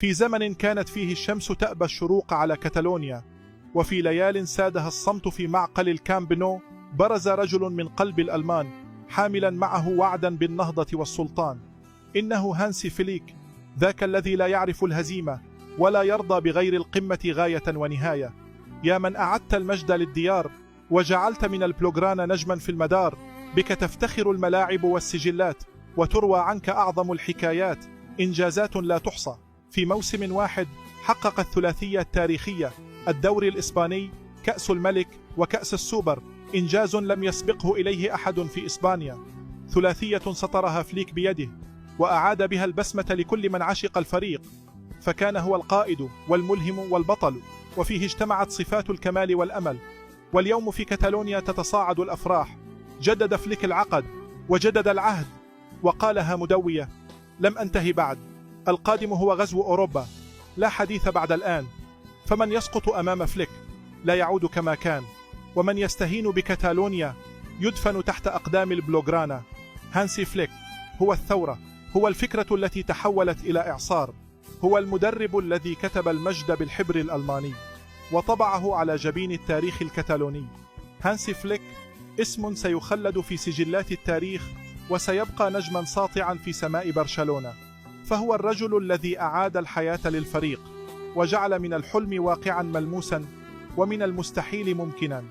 في زمن كانت فيه الشمس تأبى الشروق على كتالونيا، وفي ليال سادها الصمت في معقل الكامب نو، برز رجل من قلب الألمان حاملا معه وعدا بالنهضة والسلطان. إنه هانسي فليك، ذاك الذي لا يعرف الهزيمة ولا يرضى بغير القمة غاية ونهاية. يا من أعدت المجد للديار وجعلت من البلوغرانا نجما في المدار، بك تفتخر الملاعب والسجلات وتروى عنك أعظم الحكايات. إنجازات لا تحصى، في موسم واحد حقق الثلاثية التاريخية: الدوري الإسباني، كأس الملك، وكأس السوبر، إنجاز لم يسبقه إليه أحد في إسبانيا. ثلاثية سطرها فليك بيده، وأعاد بها البسمة لكل من عشق الفريق، فكان هو القائد والملهم والبطل، وفيه اجتمعت صفات الكمال والأمل. واليوم في كتالونيا تتصاعد الأفراح. جدد فليك العقد وجدد العهد، وقالها مدوية: لم أنتهي بعد، القادم هو غزو أوروبا، لا حديث بعد الآن. فمن يسقط أمام فليك لا يعود كما كان، ومن يستهين بكتالونيا يدفن تحت أقدام البلوغرانا. هانسي فليك هو الثورة، هو الفكرة التي تحولت إلى إعصار، هو المدرب الذي كتب المجد بالحبر الألماني وطبعه على جبين التاريخ الكتالوني. هانسي فليك اسم سيخلد في سجلات التاريخ، وسيبقى نجما ساطعا في سماء برشلونة. فهو الرجل الذي أعاد الحياة للفريق، وجعل من الحلم واقعا ملموسا، ومن المستحيل ممكنا.